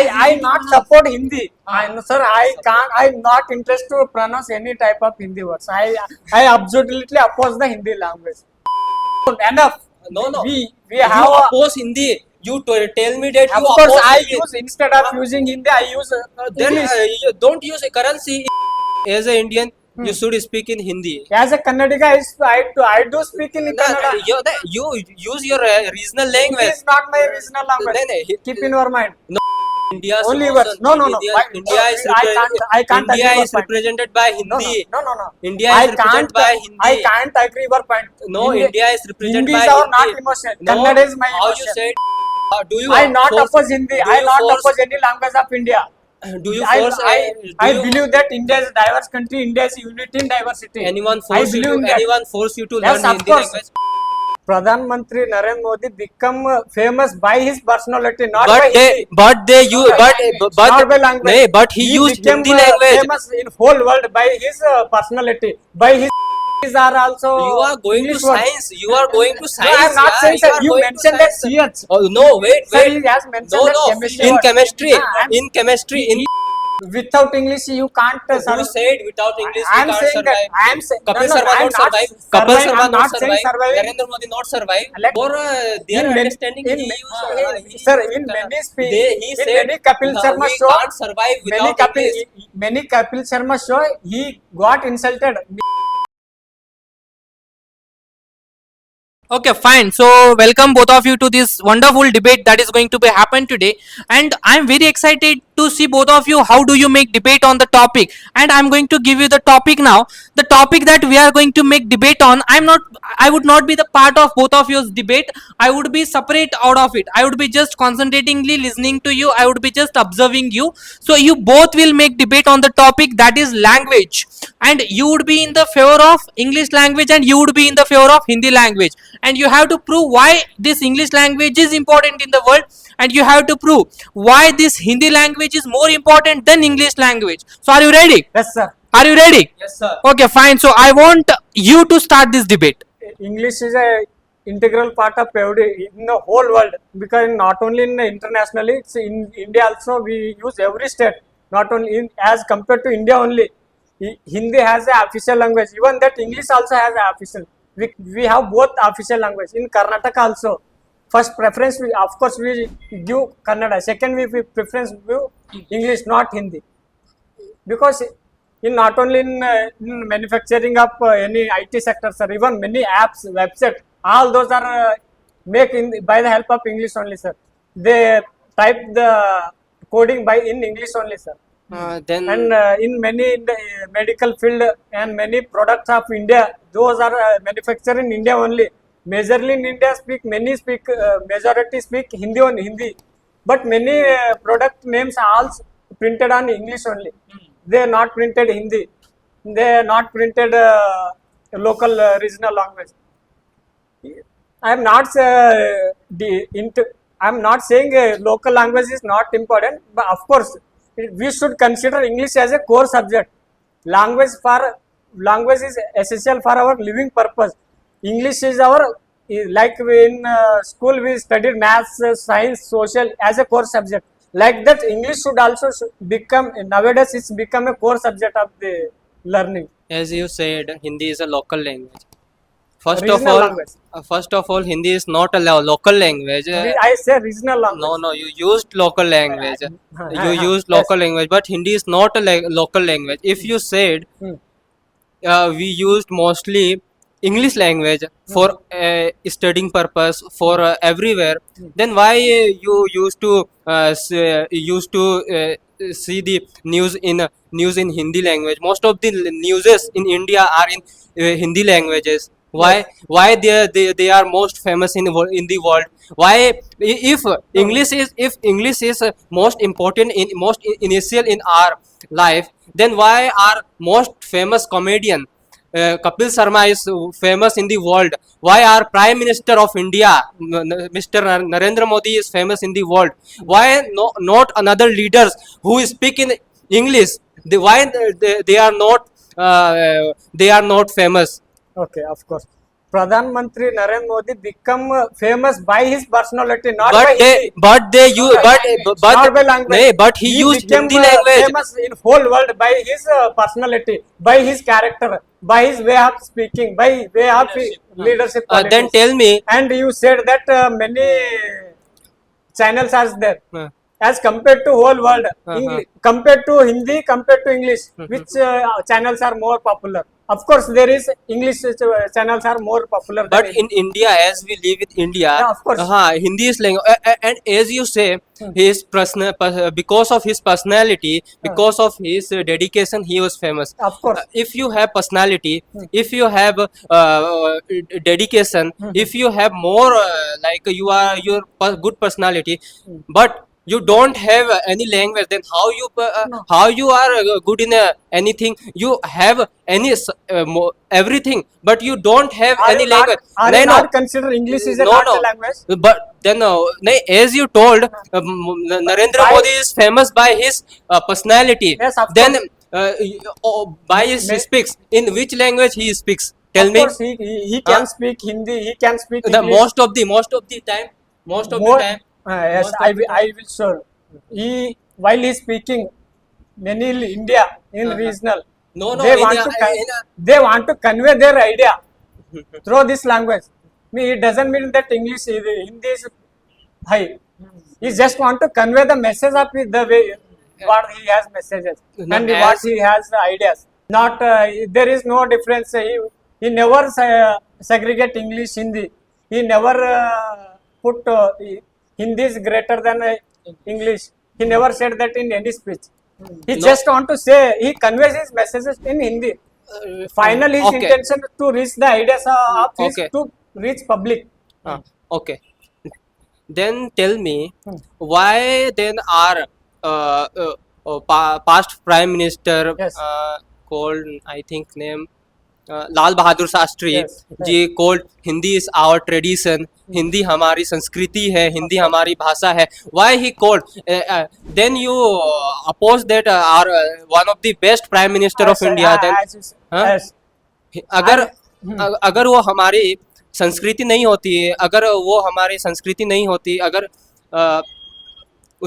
I not support Hindi. No, sir, I can't. I'm not interested to pronounce any type of Hindi words. I absolutely oppose the Hindi language. Enough. No. We You have. oppose Hindi. You tell me that Of you course, oppose I Hindi. use instead of using Hindi, I use Then English. you don't use a currency. As an Indian, you should speak in Hindi. As a Kannadiga, I do speak in Kannada. You use your regional Hindi language. is not my regional language. No. Keep in your mind. No. India's Only words. No. India is I can't India agree is your point. represented by No. Hindi. India I is represented by Hindi. I can't agree your point. No, India is represented Hindi by is our Hindi. not emotion. No, Kannada is my how emotion. you said? Do you I not force, oppose Hindi. do I you not force- oppose any language of India. Do you I, force? I, do I you- believe that India is a diverse country. India is unity in diversity. anyone I force you believe to in that. anyone force you to Yes, learn of Hindi course. language? Pradhan Mantri Narendra Modi become famous by his personality, not But by they Hindi. but they use but Not by language. no, but he used became, Hindi language. famous in whole world by his personality. By his are also. You are going English to words. science. You are going to No, science. I am not yeah, saying, sir. are You going to mentioned that science. CH. Oh no! Wait. Sir, he has mentioned No, that no. chemistry In word. chemistry, I'm- in chemistry, in Without English, you can't. who said without English I we am can't saying that. survive? I am saying. Kapil no, Sharma I am not survive. survive. Kapil I Sharma am not not saying survive. surviving. Narendra Modi not survive. Like- For their in many- understanding, in he ma- used. sir, in many speech, He in said many Kapil Sharma we show, can't survive without English. many Kapil Sharma show, he got insulted. Okay, fine. So, welcome both of you to this wonderful debate that is going to be happen today, and I'm very excited to see both of you. How do you make debate on the topic? And I'm going to give you the topic now. The topic that we are going to make debate on. I would not be the part of both of your debate. I would be separate out of it. I would be just concentratingly listening to you. I would be just observing you. So you both will make debate on the topic that is language, and you would be in the favor of English language, and you would be in the favor of Hindi language, and you have to prove why this English language is important in the world, and you have to prove why this Hindi language is more important than English language. So are you ready? Yes, sir. Are you ready? Yes, sir. Okay, fine. So I want you to start this debate. English is a integral part of every in the whole world, because not only in the internationally, it's in India also. We use every state, not only in as compared to India only. Hindi has a official language. Even that English also has a official. We have both official language in Karnataka also. First preference, of course, we give Kannada. Second, we preference give English, not Hindi, because in not only in manufacturing of any IT sector, sir, even many apps, website, all those are make by the help of English only, sir. They type the coding by in English only, sir. Then And in many in the medical field and many products of India, those are manufactured in India only. Majorly in India many speak majority speak Hindi on Hindi, but many product names are all printed on English only. They are not printed Hindi. They are not printed local regional language. I am not I am not saying local language is not important, but of course we should consider English as a core subject. Language is essential for our living purpose. English is our like in school we studied maths, science, social as a core subject. Like that, English should also become nowadays. It's become a core subject of the learning. as you said, Hindi is a local language. First Regional language. First of all, Hindi is not a local language. I say regional language. No, you used local language. You used local language, but Hindi is not a local language. If you said we used mostly English language for studying purpose for everywhere, then why you used to see the news in Hindi language? Most of the newses in India are in Hindi languages. Why they are most famous in the world? Why if English is most important most initial in our life, then why our most famous comedian Kapil Sharma is famous in the world? Why our Prime Minister of India, Mr. Narendra Modi, is famous in the world? Why not another leaders who speak in English? Why they are not famous? Okay, of course. Pradhan Mantri Narendra Modi become famous by his personality, not by but they Hindi. but they use Not by language. नहीं, but he used became Hindi language. famous in whole world by his personality, by his character, by his way of speaking, by way of leadership. Then qualities. tell me, And you said that many channels are there. uh, As compared to whole world, Uh-huh. compared to Hindi, compared to English, which channels are more popular? Of course, there is English channels are more popular. but than in India, as we live in India, Yeah, of course. Hindi is language, and as you say, his personal because of his personality, because of his dedication, he was famous. Of course. If you have personality, if you have dedication, if you have more like you are your good personality, but you don't have any language, then how you are good in anything? You have any everything, but you don't have Are any you not, language. are No, you no. not consider English is a No, not no. a language? But then as you told, Narendra By- Modi is famous by his personality. Yes, of Then course. by his May- speaks, in which language he speaks? Tell Of me. course, he can Huh? speak Hindi. He can speak The English. most of the time, most of More- the time. yes, most of the I will show. He while he speaking, many India in regional. No, no, They in want a- to con- in a- they want to convey their idea through this language. It doesn't mean that English is Hindi is high. He just want to convey the message of the way what he has messages No, and as- what he has ideas. Not there is no difference. He never segregate English Hindi. He never put Hindi is greater than English. He never said that in any speech. He No. just want to say he conveys his messages in Hindi. Final his okay. intention to reach the ideas of his Okay. to reach public. Okay. Then tell me, why then are past prime minister Yes. called, I think name Lal Bahadur Shastri Yes, ji called Hindi is our tradition, Hindi हमारी संस्कृति है, हिंदी हमारी भाषा है. Why he called? Then you oppose that are one of the best prime minister of India. Then Huh? Yes. अगर वो हमारी संस्कृति नहीं होती है, अगर वो हमारी संस्कृति नहीं होती, अगर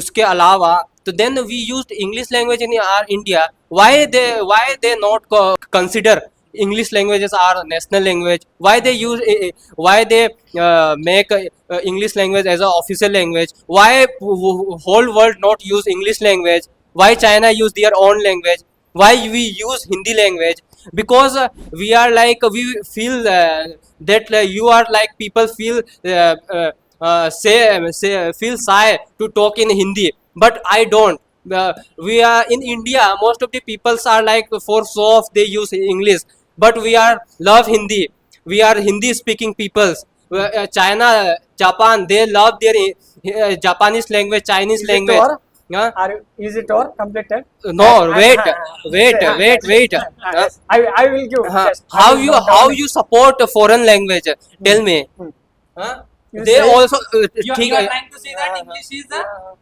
उसके अलावा, तो then we used English language in our India. Why they not consider English language as our national language? Why they use why they make English language as an official language? Why whole world not use English language? Why China use their own language? Why we use Hindi language? Because we are like, we feel that you are like, people feel feel shy to talk in Hindi, but I don't. We are in India, most of the peoples are like, for show off they use English, but we are love Hindi. We are Hindi speaking peoples. China, Japan, they love their Japanese language, Chinese Is it language. over? Huh? Is it over completed? No, wait. Yes. I will give. Yes. I How will you note how down. you support a foreign language? Tell me. Huh? You They say- also You think are trying to say that English is a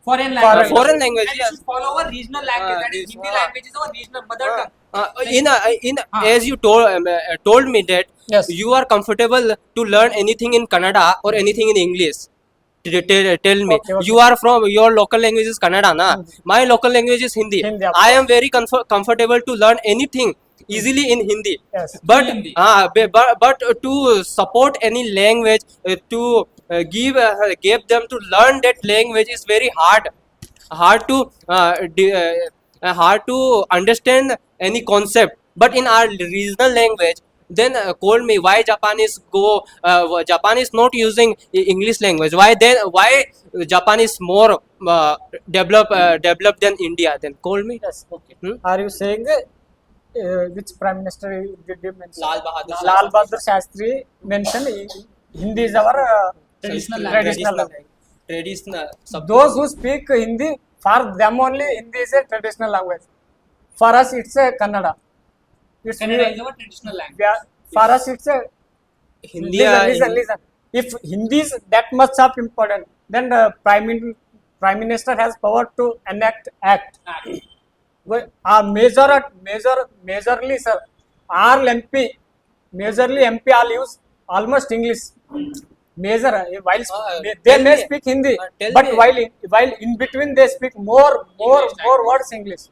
foreign language. foreign language, And yes. we should follow our regional language. That is Hindi language is our regional mother tongue. in as you told me that Yes. you are comfortable to learn anything in Kannada or anything in English. Tell me, Okay. you are from, your local language is Kannada, na? My local language is Hindi. Hindi, of I am very comfortable to learn anything easily in Hindi. Yes. But Hindi. but to support any language, to give them to learn that language is very hard to hard to understand any concept. But in our regional language, then call me, why Japanese Japanese not using English language? Why Japan is more developed than India? Then call me. Yes. Okay. Hmm? Are you saying which prime minister did you mention? Lal Bahadur Lal Bahadur Shastri mentioned Hindi is our Traditional traditional language. Traditional. Those who speak Hindi, for them only Hindi is a traditional language. For us, it's a Kannada. It's Kannada is our traditional language. yeah, for us, it's a Hindi, listen. If Hindi is that much of important, then the prime minister has power to enact act. Well, majorly, sir, all MP, majorly MP all use almost English. Major while they tell may me. speak Hindi, Tell but me. while in between they speak more language. words English.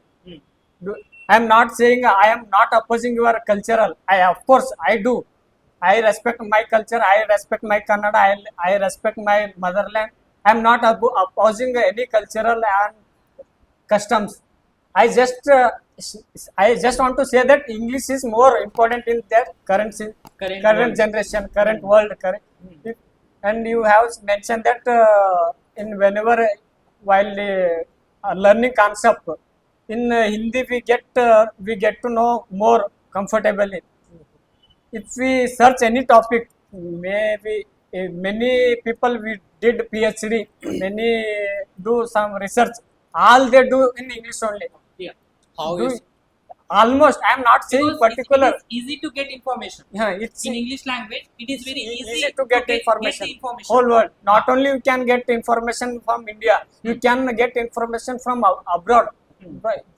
I am not saying I am not opposing your cultural. Of course I do. I respect my culture. I respect my Kannada. I respect my motherland. I am not opposing any cultural and customs. I just want to say that English is more important in their Current current world. generation, current world, current. And you have mentioned that in whenever while learning concept in Hindi we get to know more comfortably. If we search any topic, maybe many people we did PhD, many do some research, all they do in English only. Yeah. How Do, is almost I am not saying Because particular. it is easy to get information. Yeah, it's In English language, it is very easy to get information. the information. Whole world. Not only you can get information from India, you can get information from abroad.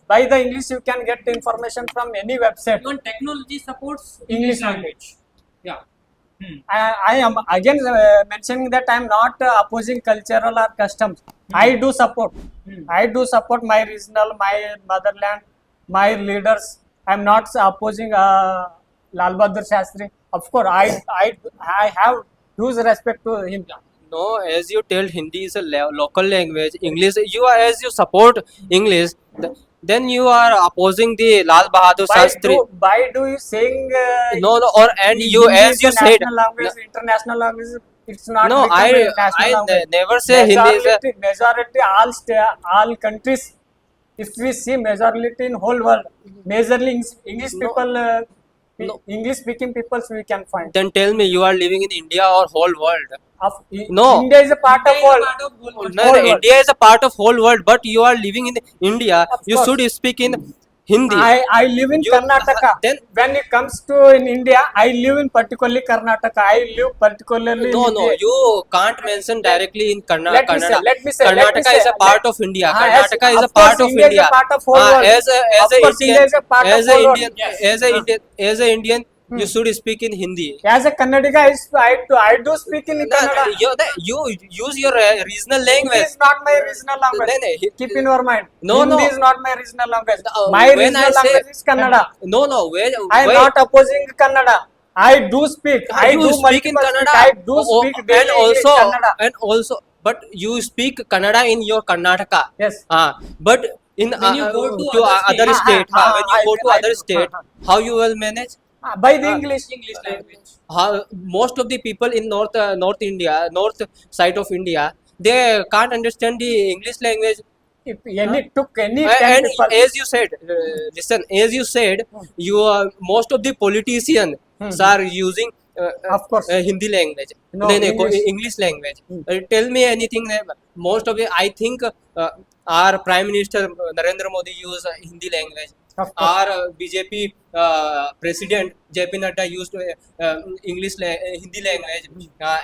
By the English, you can get information from any website. Even technology supports English English language. Yeah. I am again mentioning that I am not opposing cultural or customs. I do support. I do support my regional, my motherland, my leaders. I am not opposing Lal Bahadur Shastri. Of course, I have huge respect to him. no? As you tell, Hindi is a local language. English, you are as you support English, then you are opposing the Lal Bahadur Shastri. Why do you saying No, or and you Hindi as is you a said. national language, international language? It's not. No, become I a national I language. never say Hindi is a. Majority all countries. If we see majority in whole world, majorly English No. people, No. English speaking peoples we can find. Then tell me, you are living in India or whole world? No. India is a part of world. No, Whole no, world. India is a part of whole world, but you are living in India. Of You course. should speak in Hindi. I live in You- Karnataka. then- when it comes to in India, I live in particularly Karnataka. I live particularly. No, in no, India. you can't mention directly in Let me say, Kannada. let me say, let me Karnataka say, is a part of India. yes, Karnataka is a of course, part of India is a India. part of whole world. As a Of course, India is a part of As a whole world. Indian, Yes. as a Indian, you should speak in Hindi. As a Kannadiga, I do speak in Kannada. You use your regional Hindi language. is not my regional language. No, no, Keep in your mind. No, Hindi no. is not my regional language. No, My when regional I say- language is Kannada. No, no, where, I am why- not opposing Kannada. I do speak. I you do speak in multiple Kannada. I do speak daily And also, but you speak Kannada in your Karnataka. Yes. But in When you go to other other state, when you go to I other do. state, how you will manage? By the English. English language. How most of the people in North India, north side of India, they can't understand the English language. If any took any And 10 people. as you said, listen, as you said, you are most of the politicians are using Of course. Hindi language. No, English language. Tell me anything. Most of the, I think, our Prime Minister Narendra Modi use Hindi language. Of course. Our BJP President JP Nadda used Hindi language.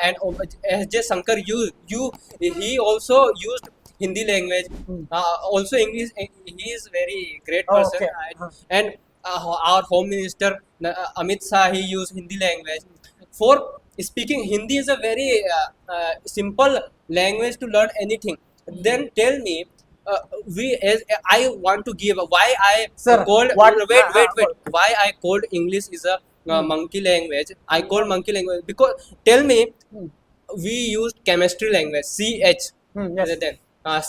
And S.J. Shankar he also used Hindi language. Also English. He is very great Oh, person. okay. And our Home Minister Amit Shah, he used Hindi language. For speaking Hindi is a very simple language to learn anything. Then tell me, as I want to give why I Sir, called what- why I called English is a monkey language. I called monkey language because tell me, we used chemistry language CH. Yes. Then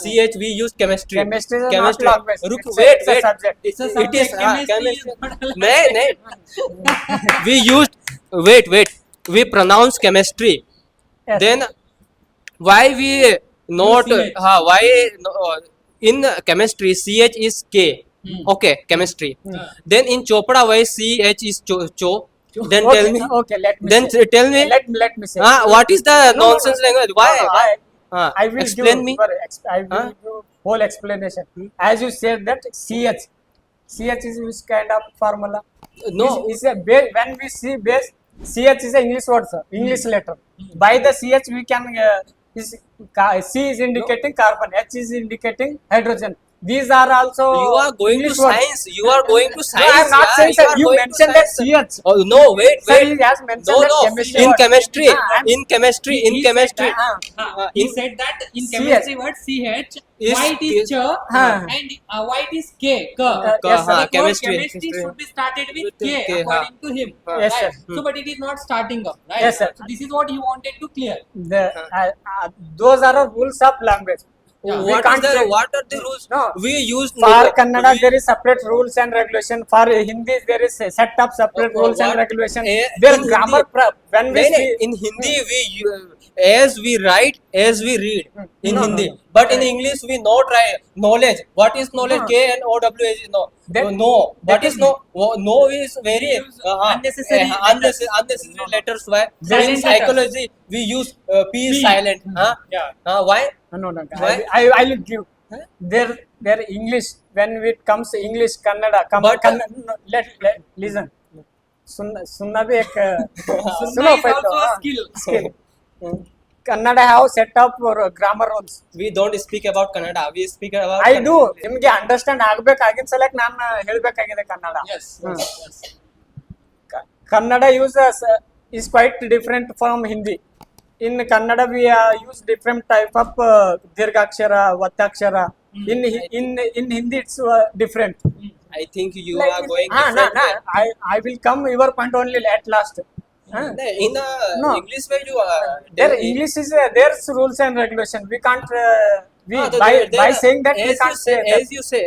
CH we used chemistry. Chemistry is not language. Ruck, It's wait, a wait. subject. It's a It subject. is Chemistry is chemistry. not a No. We used wait. We pronounce chemistry. Yes. Then why we not CH. why in chemistry CH is K. Okay, chemistry. Then in Chopra why CH is cho. Then Okay, tell me. Okay, let me Then say. tell me. Let me say. What is the No, nonsense no, language? no, Why? no, Why? I will Explain give me. I will give whole explanation. As you said that CH is which kind of formula? No. Is a base. When we see base, CH is a English word, sir. English letter. By the CH we can C is indicating carbon, H is indicating hydrogen. These are also You are going English to words. science. You are going to No, science. I am not yeah, saying you that. are You going to mentioned that science. CH. Oh no, wait, Sir, wait. he has mentioned No, that no. chemistry In word. chemistry, I'm- in chemistry, in He said chemistry. that, he in said that in CH. chemistry word CH, Is- white is is- ch, and white is K. K. yes, sir. Therefore, chemistry, chemistry should be started with With K, K, according to him. Yes, right? sir. So, but it is not starting up, right? Yes, sir. So, this is what he wanted to clear. The, those are the rules of language. Yeah. We What is can't the say- what are the rules? No. We use For Kannada, we- there is separate rules and regulation. For Hindi, there is a set of separate rules and what? regulation. In Their Hindi- grammar, when we नहीं, नहीं, speak, in Hindi as we write as we read in No, no, Hindi, no. but in English we not write knowledge. What is knowledge? No. KNOWLEDGE no. That- No. that What is is- no? No is very We use unnecessary unnecessary letters. Why? Silent In psychology we use P is P. silent. Huh? Yeah. Why? no, no, Why? I will give. Their English, when it comes to English, Kannada, But- no, let listen. सुनना भी एक Sunna is also a skill. skill. Kannada have set up grammar rules. We don't speak about Kannada. We speak about. I do. ನಿಮ್ಗೆ understand ಆಗ್ಬೇಕಾಗಿದ್ದ ಸಲಕ್ ನಾನು ಹೇಳ್ಬೇಕಾಗಿದೆ Kannada. Yes. Hmm. Yes. Kannada uses is quite different from Hindi. In Kannada, we use different type of dirghakshara, vatakshara. In Hindi, it's different. I think you Like are this- going no, different no. way. I will come your point only at last. In No. English way you Their English is there's rules and regulation. We can't by saying that we as can't you say that. as you say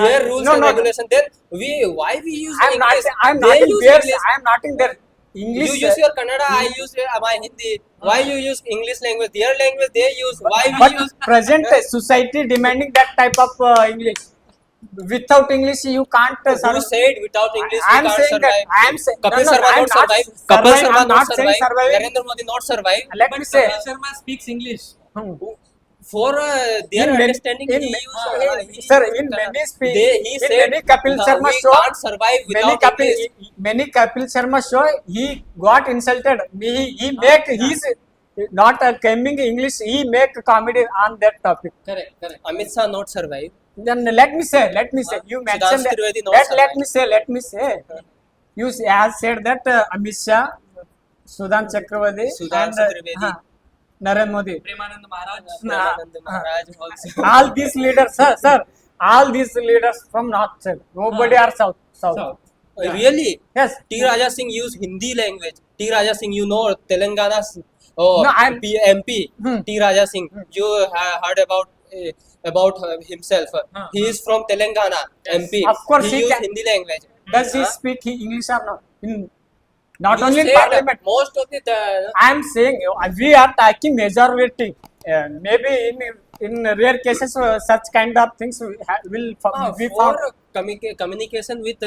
their rules No, and no, no. regulation. Then why we use I'm not. English? I'm They not in use theirs. English. I'm not in their English. You use your Kannada, I use my Hindi. Why you use English language? Their language they use. Why we But use? present society demanding that type of English. Without English, you can't Who survive. said without English we I'm can't saying that. survive? I'm saying. Kapil Sharma I'm not survive. surviving. Kapil Sharma I'm not not saying survive. surviving. Narendra Modi not survive. Let But me say. Kapil Sharma speaks English. For their In many- understanding, in he ma- used, in- sir, in Kannada. many speak- He in said many Kapil Sharma we show- can't survive without English. Many Kapil Sharma show, he got insulted. He make he's not coming English. He make comedy on that topic. Correct. Correct. Amit Shah not survive. Then let me say. You mentioned Sudhanshu Trivedi not let survive. let me say. You have said that Amit Shah, Sudhan Chakravarti, Sudhanshu and Trivedi. Narendra Modi. Premanand Maharaj. Premanand Maharaj also. All these leaders, sir, all these leaders from north side. Nobody are south. South. Really? Yes. T. Raja Singh use Hindi language. T. Raja Singh, you know Telangana's No, I'm- MP. Hmm. T. Raja Singh. You heard about himself. He is from Telangana, MP. Of course he he use can. Hindi language. Does he Huh? speak English or not? Not You only in said parliament. most of the I am saying we are talking majority. Maybe in rare cases such kind of things will be found. for communication with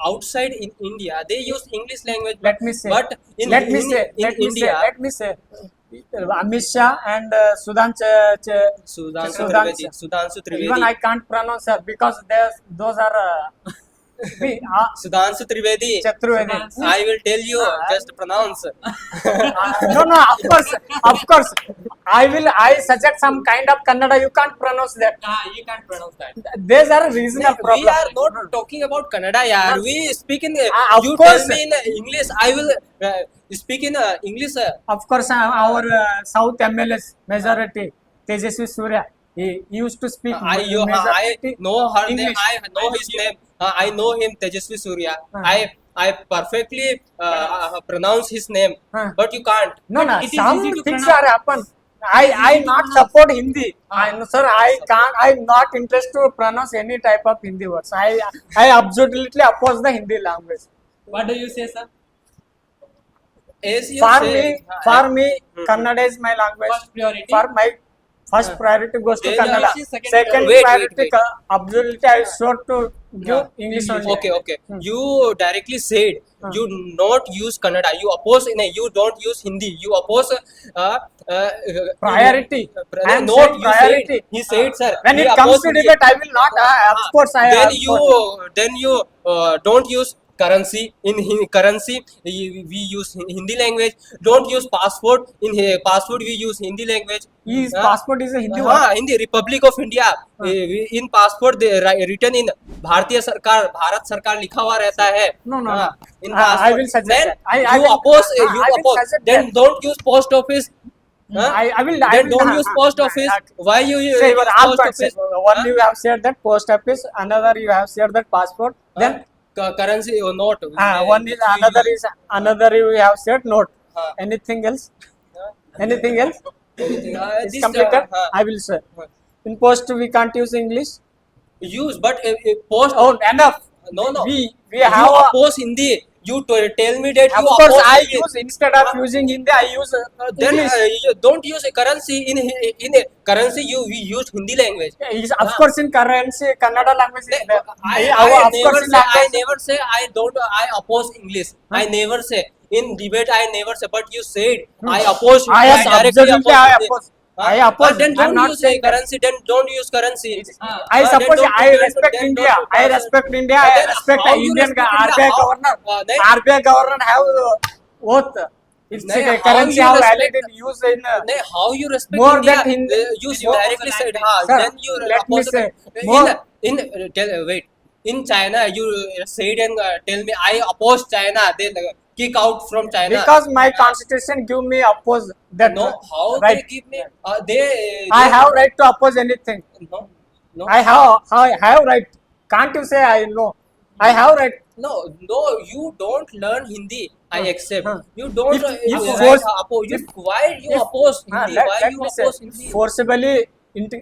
outside in India, they use English language. Let me say. But in let me say. in Let me India, say. Let me say. Amit Shah and Sudhanshu Sudhanshu. Trivedi. Even I can't pronounce her because those are. Sudhanshu Trivedi. Chaturvedi. I will tell you. Just pronounce. No, of course. I suggest some kind of Kannada. You can't pronounce that. You can't pronounce that. These are reasonable We problem. are not talking about Kannada, yaar. We speak in. Of You course. tell me in English. I will speak in English. Of course, our South MLS majority, Tejasvi Surya, he used to speak I majority know her name. English. I know his name. I know him, Tejasvi Surya. I perfectly pronounce his name, but you can't. No, It is some easy to things pronounce. are happen. I not support Hindi. Sir, I can't. I'm not interested to pronounce any type of Hindi words. I absolutely oppose the Hindi language. What do you say, sir? As you For say, me, Kannada is my language. First priority. For my first priority goes to Then Kannada. yours is second Second priority. priority, Wait. absolutely, I sure to give English only. Okay. You directly said you not use Kannada. You oppose. You don't use Hindi. You oppose. Priority. I am Not saying you priority. said. He said, sir. When he it comes oppose to Hindi. debate, I will not. Of course, I Then oppose. you don't use currency currency we use Hindi language. Don't use passport in passport we use Hindi language. His हाँ? passport is a Hindi word. हाँ, Hindi republic of India in passport return in भारतीय सरकार भारत सरकार लिखा हुआ रहता है. No, no, हाँ, no. in I passport. will suggest Then that. I you will- oppose I will oppose. suggest Then that. don't use post office. Huh? I will. Then don't use post office. Why you Say use your all post points. office? One Huh? you have said that post office, another you have said that passport. Then Currency or not. one is another you have said note. हाँ. Anything else? Anything else? It's This, completed. हाँ. I will say. In post we can't use English. Use but post. Oh, enough. No. We You have. oppose Hindi. You tell me that Of you course, oppose I Hindi. use instead of using Hindi, I use Then English. you don't use a currency in a currency. We use Hindi language. Of course, in currency, Kannada language is there. I Of never course, in say. I language. never say. I don't. I oppose English. I never say in debate. I never say. But you said I oppose. I Hindi. am directly absolutely I Hindi. oppose. Huh? I oppose. Then I'm don't not use saying that. currency. Then don't use currency. I Then suppose don't- I then- respect then India. don't- I respect India. I Then respect how you Indian respect RBI India? How- governor. then- RBI governor have oath. It's Then a how currency you have respect- valid in use in. Then how you respect More India? than Hindi. You More- directly said, ha. Sir, Then you let me oppose say, it. more- Wait. In China, you said and tell me I oppose China. They kick out from China. Because my constitution give me oppose that. No, how right. they give me? They. I have right to oppose anything. No. I have right. Can't you say I know? I have right. No, you don't learn Hindi. I accept. Huh. You don't. If right, force- why you if- oppose Hindi? let Why you me say, oppose Hindi? forcibly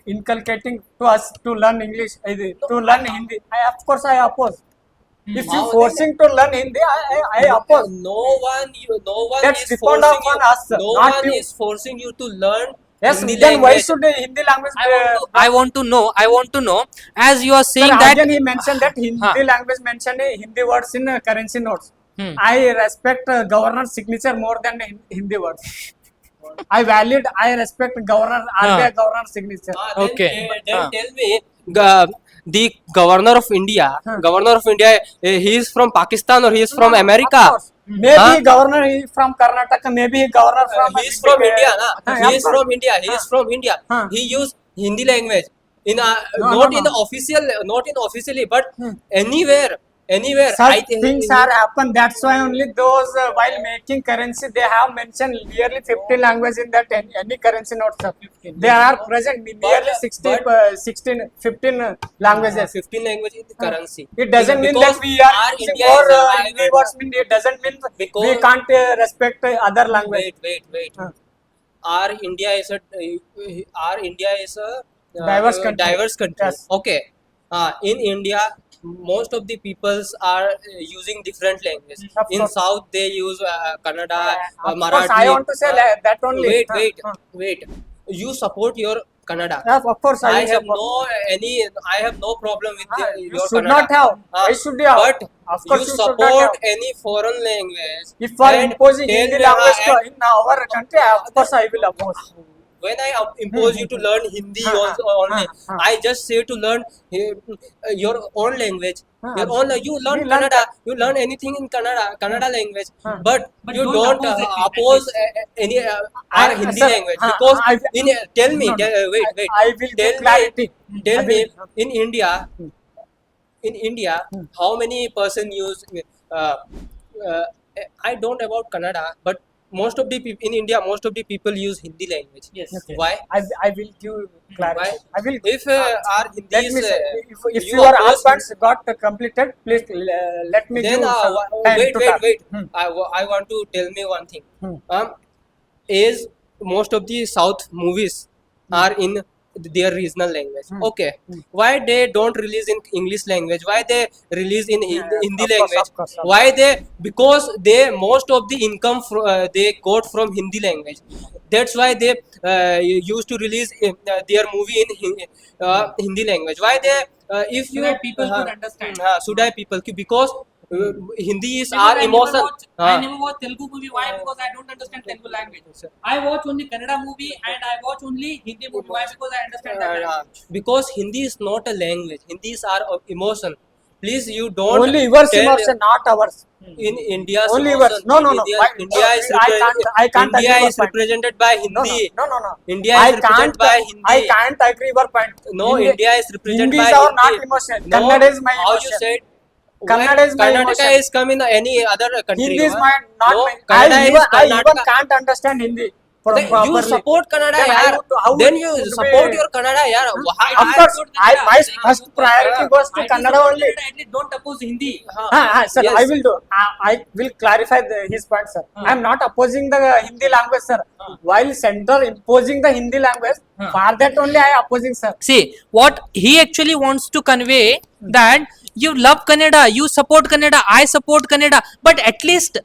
inculcating to us to learn English, to learn Hindi. Of course, I oppose. If you How forcing to learn Hindi, I oppose. No one That's is depend forcing upon you. us, No not one you. is forcing you to learn Yes, Hindi then why language. should the Hindi language? I want to know, as you are saying Sir, that. again he mentioned that Hindi Huh. language mentioned Hindi words in currency notes. Hmm. I respect governor's signature more than Hindi words. I respect RBI governor's signature. Then, Okay. Then tell me, the governor of India, he is from Pakistan or he is from America? Of course. Maybe Huh? governor is from Karnataka, maybe governor from. He is from India, na? He of is course. from India. He is from India. Huh. He use Hindi language in No, not no, in no. official, not in officially, but anywhere. Such things are happen. That's why only those while making currency they have mentioned nearly 50 language in that any currency notes. Sir. They are present nearly 15 languages. 15 language in the currency. It doesn't mean Because that we are our using India more is a Hindi words. It doesn't mean Because- we can't respect other language. Wait. Huh. Our India is a Diverse country. Diverse country. Yes. Okay. In India, most of the peoples are using different languages. Of In course. South, they use Kannada, Of Marathi. course, I want to say that only. Wait. You support your Kannada. Of course, I I will have support. I have no problem with You your should Kannada. not have. Why should you have? But Of course you you should not support have. any foreign language. If for and imposing tell Hindi me, language and in our country, of course I will oppose. when I impose you to learn Hindi also only, I just say to learn your own language. Your own, you learn We learn Kannada. that. You learn anything in Kannada language, but But you don't don't oppose it, oppose any our Hindi sir, language because I- tell me, No, no. wait. I will give Tell clarity. Tell I me will- in India, how many person use? I don't about Kannada, but most of the people in India, most of the people use Hindi language. Yes. Okay. Why? I will give clarity. Why? I will. If our Hindi Let is, me say, if you your all oppose- points got completed, please let me then give some time wait. to talk. I want to tell me one thing. Hmm. Is most of the South movies are in their regional language. Okay. Why they don't release in English language? Why they release in Hindi of course, language? of course. Why they? Because they most of the income they got from Hindi language. That's why they used to release their movie in Hindi language. Why they? If you that people could understand. Sudai people because Hindi is Because our emotion. I never watch Telugu movie. Why? Because I don't understand Telugu language. I watch only Kannada movie and I watch only Hindi movie. Why? Because I understand that language. Because Hindi is not a language. Hindi is our emotion. Please, you don't Only yours tell emotion, not ours. in India's Only emotion. yours. No. India, Why? India is I can't India agree is your point. represented by No. Hindi. No. India I is represented by Hindi. I can't agree your point. No, India is represented Hindi by is our Hindi. not emotion. No, Kannada is my how emotion. you said? Kannada Why is my Karnataka emotion. is come in any other country. Hindi is huh? my not No, my. Kannada I is even Karnataka. can't understand Hindi. Then you properly. support Kannada, Then yaar. how Then would- you would support be- your Kannada, yaar. Of course, my first priority goes to Kannada only. At least don't oppose Hindi. Sir, Yes. I will do. I will clarify his point, sir. I am not opposing the Hindi language, sir. While center imposing the Hindi language, for that only I opposing, sir. See, what he actually wants to convey that you love Kannada, you support Kannada, I support Kannada, but at least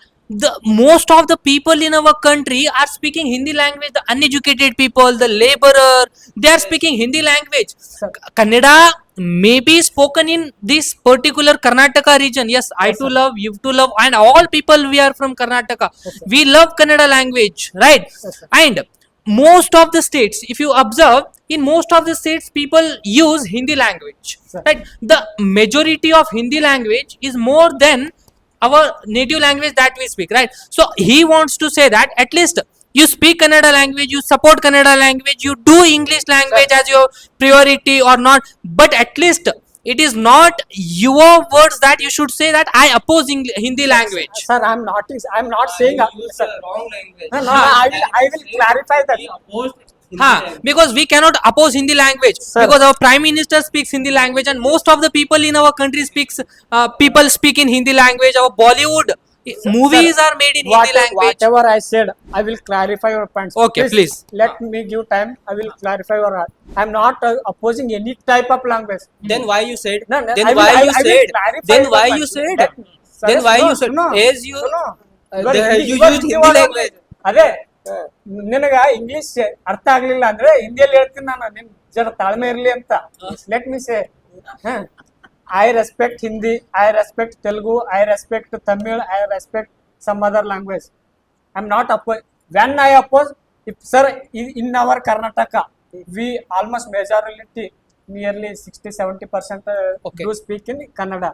the most of the people in our country are speaking Hindi language. The uneducated people, the laborer, they are speaking Hindi language. Sir. Kannada may be spoken in this particular Karnataka region. Yes, I too love, you too love, and all people we are from Karnataka. We love Kannada language, right? sir. And most of the states, if you observe, in most of the states people use Hindi language, Sir. right? The majority of Hindi language is more than our native language that we speak, right? So he wants to say that at least you speak Kannada language, you support Kannada language, you do English language as your priority or not, but at least it is not your words that you should say that I oppose Hindi language. Sir, I'm not saying. You use Sir. the wrong language. No, I will clarify that. We opposed Hindi Ha, language. because we cannot oppose Hindi language, Sir. because our prime minister speaks Hindi language and most of the people in our country people speak in Hindi language. Our Bollywood movies are made in Hindi language. Whatever I said, I will clarify your points. Okay, please. Let me give time. I will clarify your. I'm not opposing any type of language. Then why you said? No, no, Then I will- why I- you I will said? clarify Then your why point. you said? Sir, Then why no, you said? no, As you no. you Hindi used Hindi was- language. ಅದೇ ನಿನಗ English ಅರ್ಥ ಆಗ್ಲಿಲ್ಲ ಅಂದ್ರೆ ಹಿಂದಿಯಲ್ಲಿ ಹೇಳ್ತೀನಿ ನಾನು ನಿನ್ ಜರ ತಾಳ್ಮೆ ಇರ್ಲಿ ಅಂತ let me say I respect Hindi I respect Telugu I respect Tamil I respect some other language I am not oppose when I oppose if sir in our Karnataka we almost majority nearly 60-70% Okay. do speak in Kannada.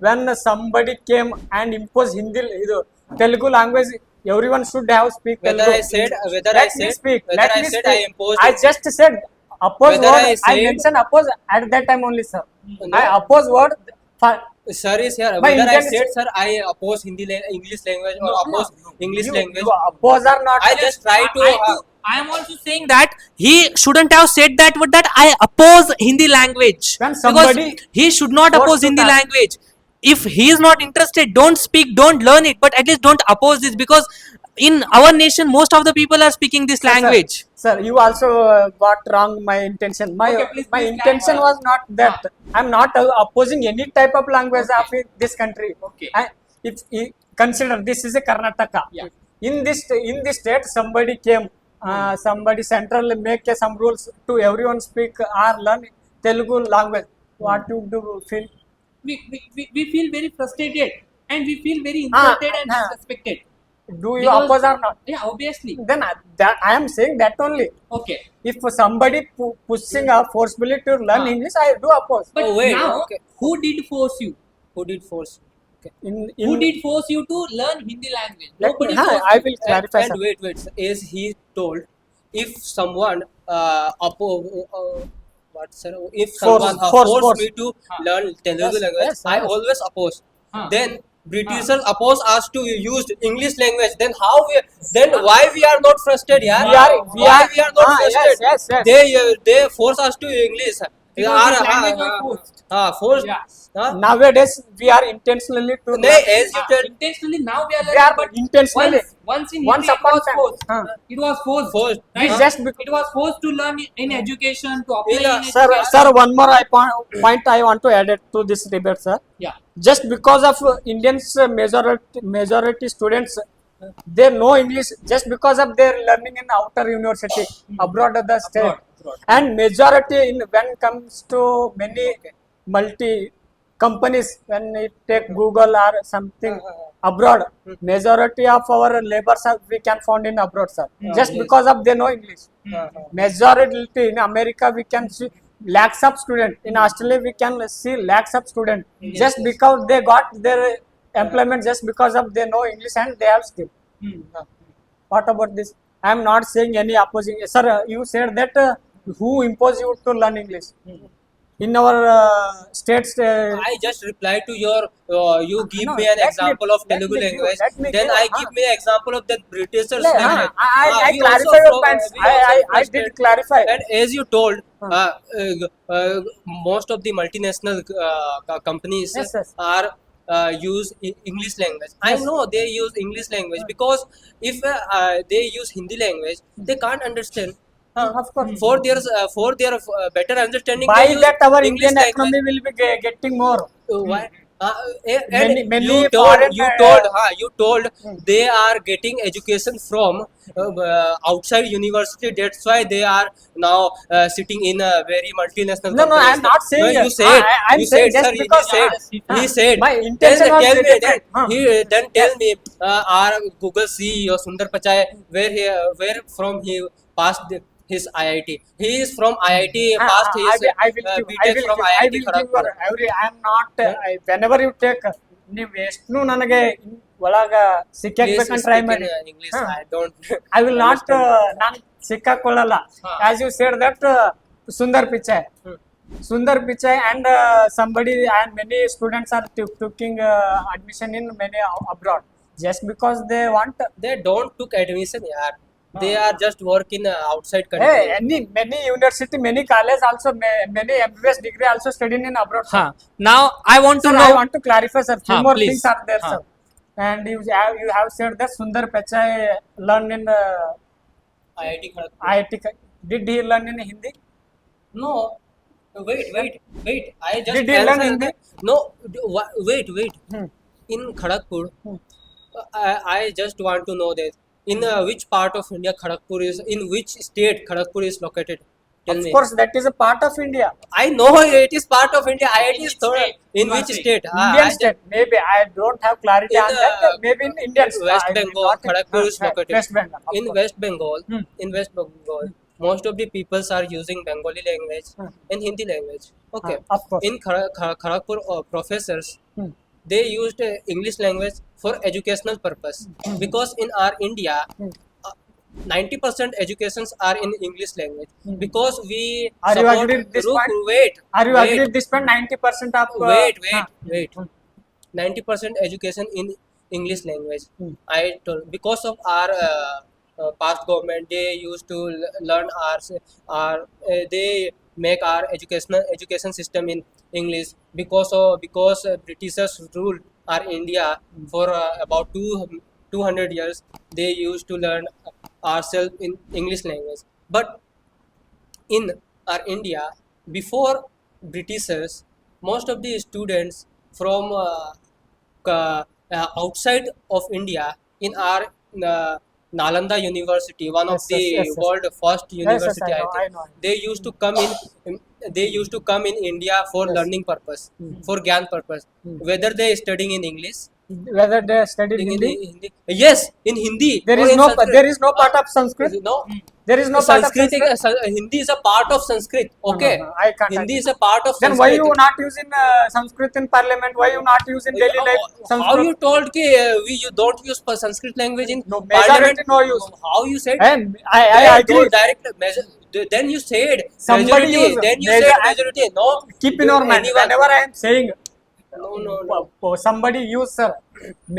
When somebody came and imposed Hindi, idu Telugu language, everyone should have speak Whether Telugu. I said, whether Let I me said, speak. whether Let I me said speak. I imposed. I just said oppose Whether word. I I said- mentioned oppose at that time only, sir. No. I oppose word. For, Sir is here. My Whether I intention- said, sir, I oppose English language or oppose English language. you oppose or not? I just try to. I am also saying that he shouldn't have said that word, that I oppose Hindi language. When somebody Because he should not forced oppose to Hindi talk. language. If he is not interested, don't speak, don't learn it, but at least don't oppose this, because in our nation most of the people are speaking this language. Sir, you also got wrong my intention. My Okay, please intention was not that. I'm not opposing any type of language of this country. Okay. If consider this is a Karnataka. Yeah. In this state, somebody came. Somebody central make some rules to everyone speak or learn Telugu language. What you do feel? We feel very frustrated and we feel very insulted and disrespected. Do you Because- oppose or not? Yeah, obviously. Then I am saying that only. Okay. If somebody pushing forcefully to learn English, I do oppose. But Oh, wait, now, okay. who did force you? Who did force? In Who did force you to learn Hindi language? Let Nobody me, forced I you. will clarify. And sir. wait, sir. As he told, if someone what sir? If someone forced me to learn Telugu Yes, language, yes, I yes. always oppose. Huh. Then Britishers oppose us to use English language. Then how we? Then why we are not frustrated? Yeah. Why we are not frustrated? Yes. They force us to English. Because this language was forced. Forced. Yeah. Nowadays we are intentionally to No, as you tell, Intentionally now we are We are learning, but intentionally. once in Once Hindi it upon was time. forced. Huh. It was forced. Forced. Right? We just It was forced to learn in education, to apply Yeah, in Sir, education. one more point I want to add it to this debate, sir. Yeah. Just because of Indians majority students, they know English just because of their learning in outer university abroad of the state. Abroad. And majority in when comes to many multi companies, when it take Google or something abroad, majority of our labors are we can found in abroad, sir. Just yes. because of they know English. Majority in America we can see lakhs of students in Australia. We can see lakhs of students just because they got their employment just because of they know English and they have skill. What about this? I am not saying any opposing. Sir, you said that who imposed you to learn English? In our states, I just replied to your. You give no, me an let me- example of let Telugu me give- language. let me Then give- I give me example of the Britishers Yeah, language. I We clarify also your fro- points. we also I did frustrated. clarify. And as you told, Huh. most of the multinational companies Yes, yes. are use English language. I Yes. know they use English language because if they use Hindi language, they can't understand. Of course. For their better understanding, By they use that, our English Indian language. economy will be getting more. Why? Many- And many you foreign, you told they are getting education from outside university. That's why they are now sitting in a very multinational No, no, companies. I'm not saying. No, you said. I'm You saying said, just sir. because He said. my Then intention was tell me. different. Then tell me. Our Google CEO Sundar Pichai, where from he passed his IIT. He is from IIT. Passed his I will give. BTech from I IIT will give Kharagpur. your every. I am not. Whenever you take, ನೀವು ಎಷ್ಟು ನನಗೆ ಒಳಗ Please ಸಿಕ್ಕಾಕ್ಬೇಕಂತ try speak in ಮಾಡಿ English. I don't. I will not understand. ನಾನು ಸಿಕ್ಕಾಕೊಳ್ಳಲ್ಲ ಹಾ. As you said that Sundar Pichai Sundar Pichai and somebody and many students are taking admission in many abroad just because they want. They don't took admission, yaar. They are just work in outside country. Hey, many university, many college also, many MBBS degree also studying in abroad. Sir. Now I want to Sir, know. I want to clarify, sir. Few more please. things are there, sir. And you have said that Sundar Pichai learned in IIT Kharagpur. IIT. Did he learn in Hindi? No. Wait. I just Did he learn answered Hindi? that. No. Wait. Hmm. In Kharagpur, Hmm. I just want to know that in which part of India Kharagpur is, in which state Kharagpur is located. Tell Of me. course, that is a part of India. I know it is part of India. IIT is third. In which state? Indian I just- state. Maybe I don't have clarity In, on that. Maybe in Indian state. West I will Bengal, not- Kharagpur is located. West Bengal. of In course. West Bengal, Hmm. most of the peoples are using Bengali language and Hindi language. Okay. Of course. In Kharagpur, professors Hmm. they used English language for educational purpose because in our India. 90% educations are in English language because we Are you support. agree with this point? Wait. Are you wait, agree with this point? 90% of. Wait. 90% education in English language. Hmm. I told because of our past government, they used to learn our they make our education system in English because Britishers ruled our India for about 200 years. They used to learn ourselves in English language, but in our India before Britishers, most of the students from outside of India in our Nalanda University, one of Yes, the yes, yes. world first university, I know, think. I know. They used to come in. They used to come in India for learning purpose, for gyan purpose. Whether they studying in English, Whether they studied in Hindi. Hindi. Yes, in Hindi. There or is in no Sanskrit. there is no part of Sanskrit. No. There is no part of Sanskrit, Sanskrit. Hindi is a part of Sanskrit. Okay. no, I can't Hindi agree. is a part of Then Sanskrit. why you not using Sanskrit in parliament? Why you not using daily life How Sanskrit? you told ki you don't use Sanskrit language in No, majority parliament? no use. How you said? I Then agree. don't then you said Somebody majority. use Then you major- said majority. No. Keep in your mind. Anyone- Whenever I am saying No. somebody use sir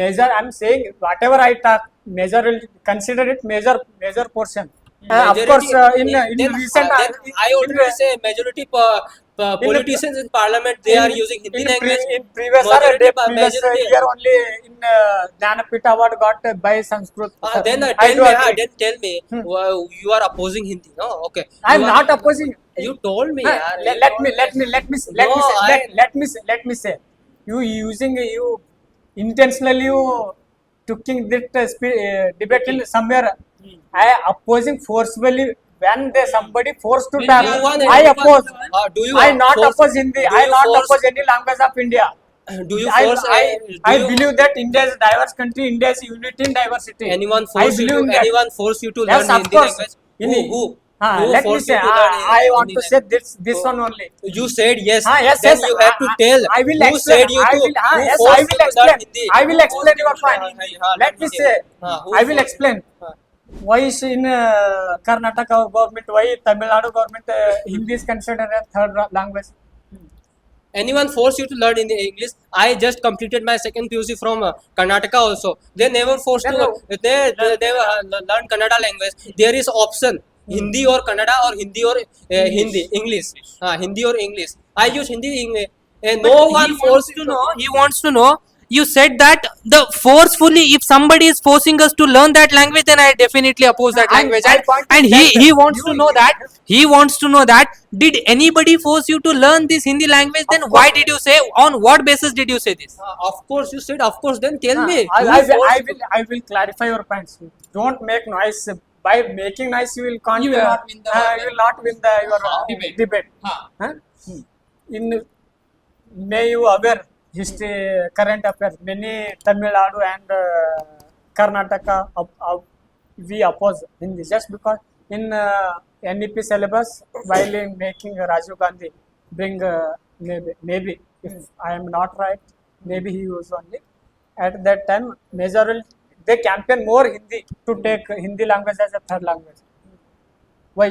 measure, I'm saying whatever I talk measure, consider it major portion. Of Majority- course, in then, recent then I already say majority politicians in parliament they are using Hindi language. In previous Majority. year only in Jnanapita award got by Sanskrit. sir. Then I tell do me, agree. then tell me, you are opposing Hindi, no? Okay. I'm You are- not opposing. You told me, yaar. You Let told me say. You using you intentionally you taking that debate in somewhere. I opposing forcefully when they somebody forced to talk. I oppose. Do you I not force- oppose Hindi. do I you not force- oppose any language of India. Do you I, force? I, do I you- believe that India is a diverse country. India is unity in diversity. anyone I force you believe to in that. anyone force you to Yes, learn of Hindi course. language? In- Who? Who Let me forced say, you to learn I want Hindi to say language? this one only. You said yes. Yes, Then yes. you have to tell. I will Who explain. said you I to? will. Who Yes, I forced will you to learn explain. Hindi? I will Who explain forced your you to point. learn- Let me Hindi? say. Who I will forced- explain. Why is in Karnataka government? Why Tamil Nadu government Hindi is considered a third language? Anyone forced you to learn in English? I just completed my second PUC from Karnataka also. They never forced Then to. no. They learn Kannada language. There is option Hindi or Kannada or Hindi or Hindi English. Hindi or English. I use Hindi English. No one forced to know. He wants to know. You said that the forcefully, if somebody is forcing us to learn that language, then I definitely oppose that And language. my And, point and is he that wants to know that. He wants to know that. Did anybody force you to learn this Hindi language? Then Of why course. did you say? On what basis did you say this? Of course, you said of course. Then tell me. I, Who I, will, forced I you? will. I will clarify your points. Don't make noise. By making noise, you will can't. You will not win the- you will not win the your debate. Huh. Huh? In may you aware history, current affairs. Many Tamil Nadu and Karnataka we oppose Hindi just because in NEP syllabus while in making Rajiv Gandhi bring maybe if I am not right, maybe he used only at that time majorly they campaign more Hindi to take Hindi language as a third language. Why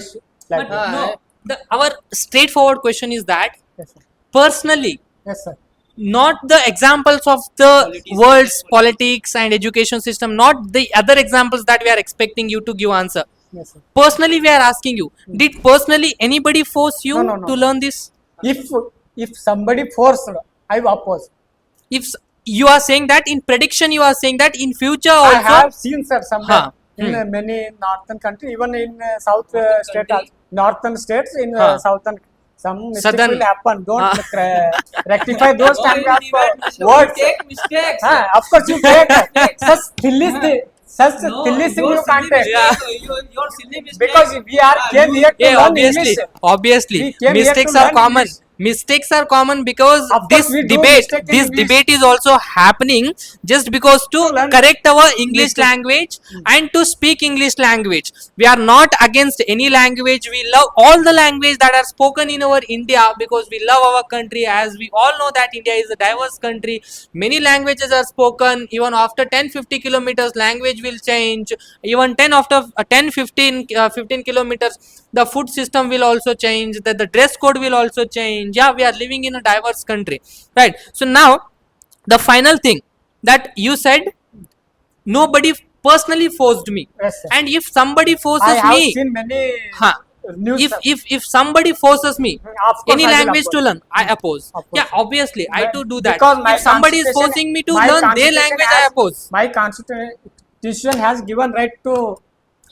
like But that? no, our straightforward question is that Yes, sir. personally, Yes, sir. not the examples of the world's politics and education system, not the other examples that we are expecting you to give answer. Yes, sir. Personally, we are asking you, did personally anybody force you No, no. to learn this? If somebody forced, I oppose. If you are saying that in prediction, you are saying that in future I also. have seen sir somewhere Huh. in many northern country, even in south state, northern states in Huh. southern. Some mistake Southern. will happen. Don't Huh. rectify those No, kind you of debate, words. you take mistakes. Of course, you take such silly thing you can't take. Your silly mistake. Because we are came here to Yeah, learn obviously, English. obviously, We came here mistakes to are learn common. English. Mistakes are common because Of course, this we do debate, mistake in this English. debate is also happening just because to To learn correct our English mistake. language and to speak English language. We are not against any language. We love all the language that are spoken in our India because we love our country. As we all know that India is a diverse country. Many languages are spoken. Even after 10-50 kilometers, language will change. Even 10 after 10-15 kilometers, the food system will also change. The dress code will also change. Yeah, we are living in a diverse country, right? So now the final thing that you said, nobody personally forced me. Yes, sir. And if somebody I forces have me, seen many huh, news. if sir. if somebody forces me Of course any I will language to oppose. learn, I oppose. Of course. Yeah, obviously I too do that. Because my If somebody is constitution- forcing me to my learn their constitution language, I has- oppose. My constitution has given right to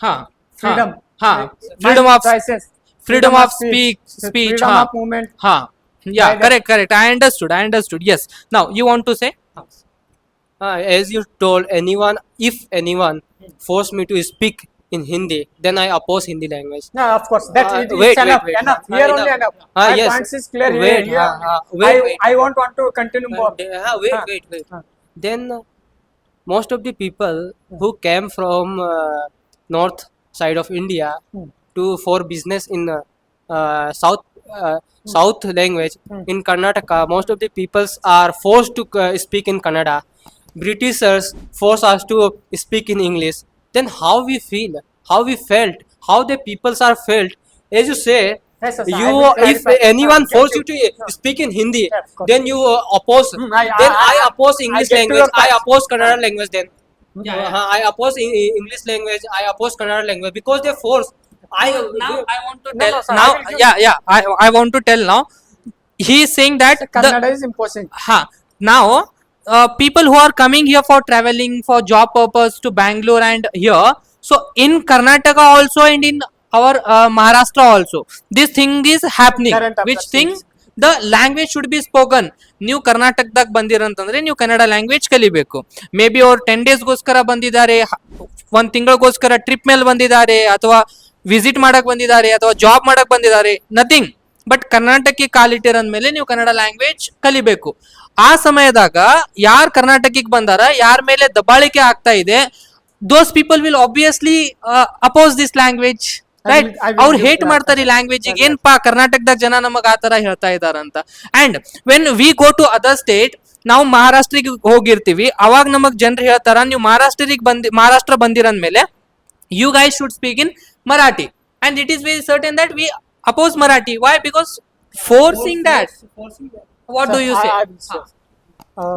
Huh, freedom. huh, My freedom of choices, freedom of speech, freedom huh. of movement. Huh. Yeah, Like that. correct. I understood. Yes. Now you want to say? As you told, if anyone forced me to speak in Hindi, then I oppose Hindi language. No, of course. That it is Wait. enough. Enough. Here Enough. only enough. My Yes. points is clear. Wait, Here. wait. I want to continue more. Wait. Then most of the people who came from north side of India to for business in south language in Karnataka, most of the peoples are forced to speak in Kannada. Britishers force us to speak in English. Then how we feel, how we felt, how the peoples are felt. As you say, Yes, yes, I you will if clarify. anyone Get force you. you to speak in Hindi, Yeah, of course. then you oppose. I oppose English get to language. your I point. oppose Kannada language. Then Yeah. I oppose English language. I oppose Kannada language because they force. Now I want to No, tell. no, sir, Now, I will give- yeah. I want to tell now. He is saying that Kannada is imposing. now people who are coming here for traveling for job purpose to Bangalore and here, so in Karnataka also and in our Maharashtra also, this thing is happening. Current affairs, Which thing? yes. The language should be spoken. ನೀವು ಕರ್ನಾಟಕದಾಗ ಬಂದಿರಂತಂದ್ರೆ ನೀವು Kannada language ಕಲಿಬೇಕು. May be ಅವ್ರು 10 ಡೇಸ್ಗೋಸ್ಕರ ಬಂದಿದ್ದಾರೆ, ಒಂದ್ ತಿಂಗಳಿಗೋಸ್ಕರ trip ಮೇಲೆ ಬಂದಿದ್ದಾರೆ, ಅಥವಾ ವಿಸಿಟ್ ಮಾಡಕ್ ಬಂದಿದ್ದಾರೆ, ಅಥವಾ ಜಾಬ್ ಮಾಡಕ್ ಬಂದಿದ್ದಾರೆ, ನಥಿಂಗ್ ಬಟ್ ಕರ್ನಾಟಕಕ್ಕೆ ಕಾಲಿಟ್ಟಿರಂದ್ಮೇಲೆ ನೀವು ಕನ್ನಡ ಲ್ಯಾಂಗ್ವೇಜ್ ಕಲಿಬೇಕು. ಆ ಸಮಯದಾಗ ಯಾರ್ ಕರ್ನಾಟಕಕ್ಕೆ ಬಂದಾರ, ಯಾರ ಮೇಲೆ ದಬ್ಬಾಳಿಕೆ ಆಗ್ತಾ ಇದೆ, those people will obviously oppose this language. Right I will ಅವ್ರು give ಹೇಟ್ that. ಮಾಡ್ತಾರೆ ಈ ಲ್ಯಾಂಗ್ವೇಜ್ ಏನಪ್ಪಾ ಕರ್ನಾಟಕದಾಗ ಜನ ನಮಗ್ ಆ ತರ ಹೇಳ್ತಾ ಇದಾರ ಅಂತ. And when we go to other state, ನಾವು ಮಹಾರಾಷ್ಟ್ರಿಗೆ ಹೋಗಿರ್ತೀವಿ, ಅವಾಗ ನಮಗ್ ಜನರು ಹೇಳ್ತಾರ ನೀವು ಮಹಾರಾಷ್ಟ್ರ ಬಂದಿರಂದ್ಮೇಲೆ you guys should speak in Marathi, and it is very certain that we oppose Marathi. Why? Because forcing that. What do you Sir, say? I will say.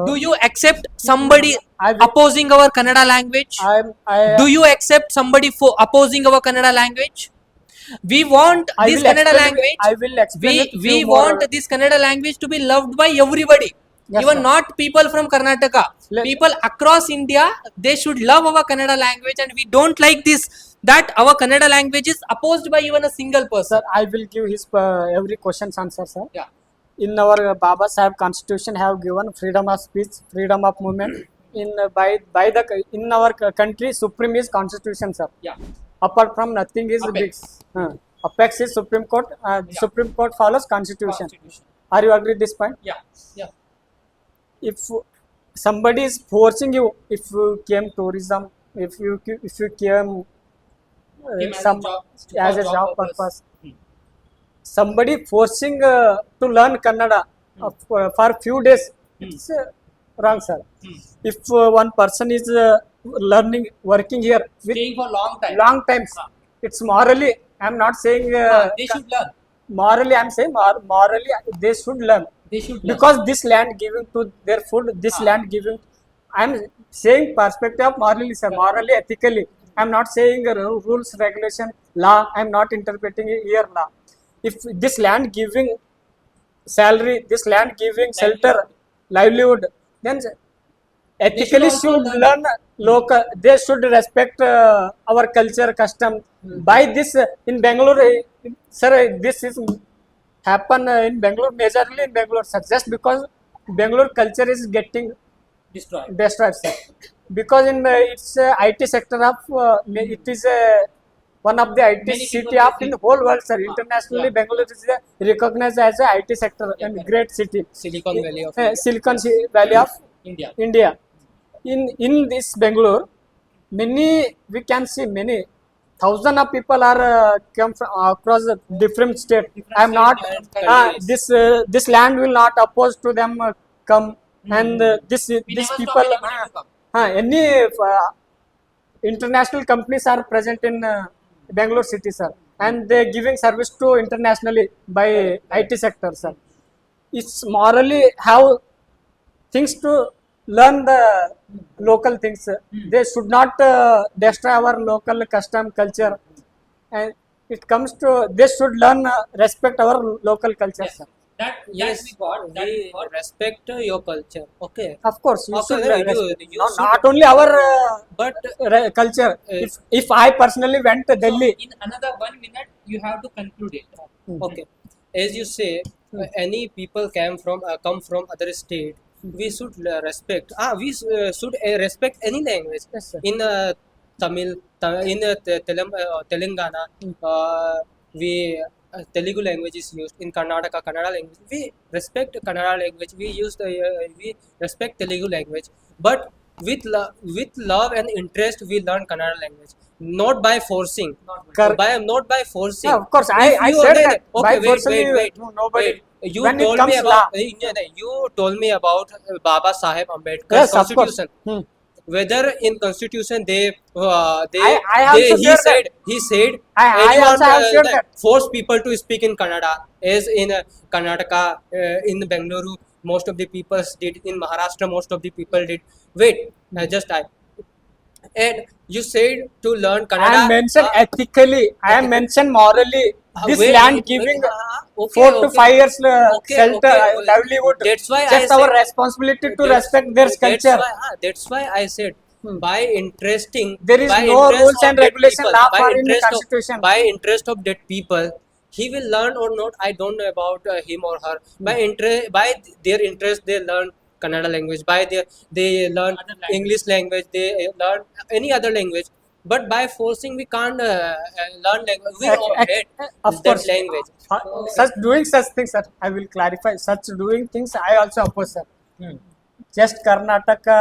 Do you accept somebody I will- opposing our Kannada language? Do you accept somebody for opposing our Kannada language? We want I this will Kannada explain it- language. I will explain it We few more- want this Kannada language to be loved by everybody. Yes, Even sir. not people from Karnataka. Let- People across India, they should love our Kannada language, and we don't like this that our Kannada language is opposed by even a single person. Sir, I will give his every question's answer, sir. Yeah. In our Baba Sahib Constitution have given freedom of speech, freedom of movement. In by the in our country, supreme is Constitution, sir. Yeah. Apart from nothing is Apex. big. Apex is Supreme Court. Supreme Court follows Constitution. Are you agree this point? Yeah. Yeah. If somebody is forcing you, if you came tourism, if you came Came as a some job- as for a job job purpose. purpose, somebody forcing to learn Kannada for few days, it's wrong, sir. If one person is learning, working here with Staying for long time. long times, it's morally. I'm not saying They should learn. morally. I'm saying morally they should learn. They should learn. Because this land giving to their food, this land giving, I'm saying perspective of morally, sir, morally, ethically. I'm not saying rules, regulation, law. I'm not interpreting here law. If this land giving salary, this land giving shelter, livelihood, then ethically also should learn. learn local. They should respect our culture, custom. By this in Bangalore, sir, this is happen in Bangalore, majorly in Bangalore, sir, just because Bangalore culture is getting destroyed, sir. Because in it's IT sector of it is one of the IT Many city people of in the whole world, sir. Internationally, Bangalore is recognized as a IT sector and great city, Silicon Valley of Silicon Valley of India. India. In this Bangalore, many we can see many thousands of people are come from across the different state. I am not countries. this land will not oppose to them come and this these never people stop anybody to come. any international companies are present in Bangalore city, sir, and they giving service to internationally by IT sector, sir. It's morally how things to learn the local things. They should not destroy our local custom culture, and it comes to they should learn respect our local culture, sir. Yes, we respect your culture. Okay, Of course, you Okay, should you- respect. you No, should- not only our but culture. If I personally went to Delhi, In another 1 minute, you have to conclude it. okay, as you say, any people come from other state, we should respect. We should respect any language. Yes, sir. In Tamil, in Telangana, we Telugu language is used. In Karnataka, Kannada language. We respect Kannada language. We respect Telugu language. But with love and interest, we learn Kannada language. Not by forcing. Not by forcing. Yeah, of course, If I you- said no, no, that. okay, By wait, forcing wait, you- wait, no, nobody. wait. You When it told comes me about law. you told me about Baba Saheb Ambedkar's Yes, of course. constitution. Hmm. Whether in constitution they I also he shared said he said I anyone also have shared that. force people to speak in Kannada, as in Karnataka, in Bengaluru most of the people did, in Maharashtra most of the people did. Wait, and you said to learn Kannada. I am mentioned ethically. I am mentioned morally. This wait, land wait, giving okay, 4 to okay. 5 years Okay, shelter, okay. livelihood. That's why just I our said- responsibility to respect their culture. That's why I said by interesting. There is by no interest rules of and that regulation people, law by for in the interest of- constitution. By interest of that people, he will learn or not. I don't know about him or her. By their interest, they learn Kannada language. They learn English language. They learn any other language. But by forcing, we can't learn language. We all hate Of that course. language. Doing such things, sir. I will clarify. Such doing things, I also oppose, sir. Just Karnataka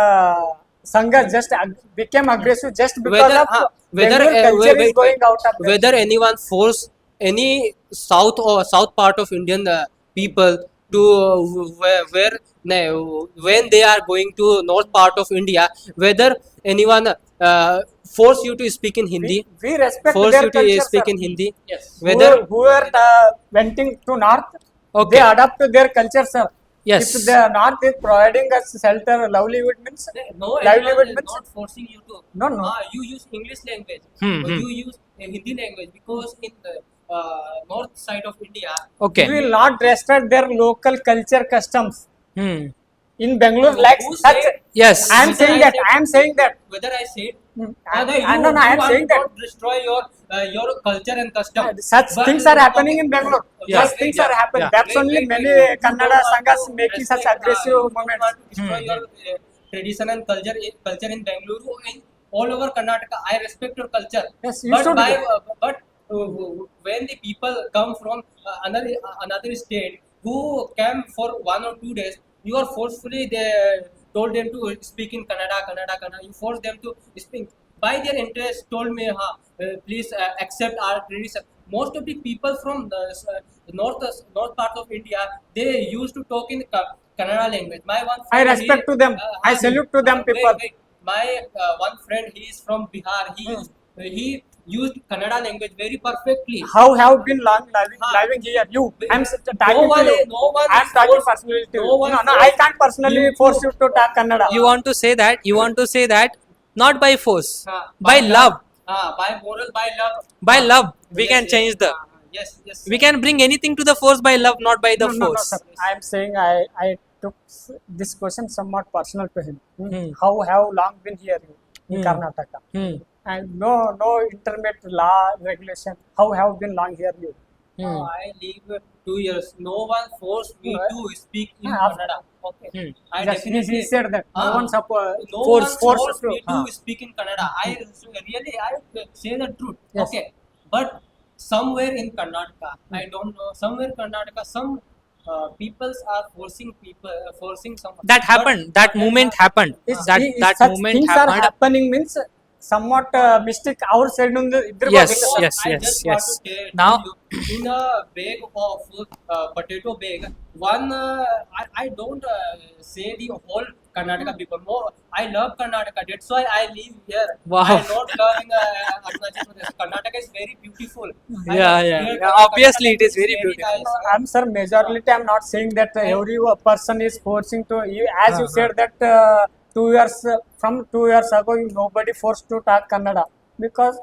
Sangha just became aggressive just because whether of whether Bengaluru culture is going out of there. whether anyone force any south part of Indian people to where when they are going to north part of India, whether anyone force you to speak in Hindi, We respect force their you to culture, speak sir. in Hindi, Yes. whether Whoever venting to north, Okay. they adapt to their culture, sir. Yes. If the north is providing us shelter, livelihood means no livelihood anyone is means not forcing you to no. you use English language, Hmm, or hmm. you use Hindi language, because in the north side of India, Okay. We will not respect their local culture customs. Hmm. In Bangalore, like who such. said, Yes. I am whether saying I that. said- I am saying that. whether I said I- you, no, I am you saying want that. to destroy your culture and custom. Such But- things are happening in Bangalore. Yeah, Such things yeah, are happening. yeah. That's only many You Kannada don't want sanghas to making such respect, aggressive you don't movements. want to destroy your tradition and culture in Bangalore and all over Karnataka. I respect your culture. Yes, you but should by do. but when the people come from another state who came for 1 or 2 days, you are forcefully they told them to speak in Kannada. You force them to speak by their interest. Told me, please accept our tradition. Most of the people from the north part of India, they used to talk in Kannada language. My one I friend, respect to them. I salute to them people. wait. My one friend, he is from Bihar. He used Kannada language very perfectly. How have been long living here? You. I am talking one- to you. no one I am talking forced- personally to no you. one No, I forced can't personally you force to- you to talk Kannada. You want to say that? You want to say that? Not by force. By love. By moral, by love. By love. We Yes, can yes, change the. Yes, yes. We can bring anything to the force by love, not by the No, force. sir. I am saying I took this question somewhat personal to him. Hmm. How have long been here in Hmm. Karnataka? Hmm. And no intermediate law regulation. How have been long here you? Hmm. I live 2 years. No one forced me No, to speak in Ah, Kannada. Okay. Hmm. I Just definitely he said that no Ah. one support no force one force forced me to speak in Kannada. I say the truth. Yes. Okay, but somewhere in Karnataka, I don't know. Somewhere Karnataka, some peoples are forcing some. That happened. That moment happened. It's- That if that such moment things are happened. happening means somewhat mistake our side on the Yes, yes, I yes, just yes. want to tell Now- you, in a bag of potato bag, one I don't say the whole Karnataka people. No, I love Karnataka. That's why I live here. Wow. I not loving Arunachal Pradesh. Karnataka is very beautiful. Obviously it is very beautiful. Nice. I'm sir majority I'm not saying that every person is forcing to you as you said that 2 years from 2 years ago nobody forced to talk Kannada because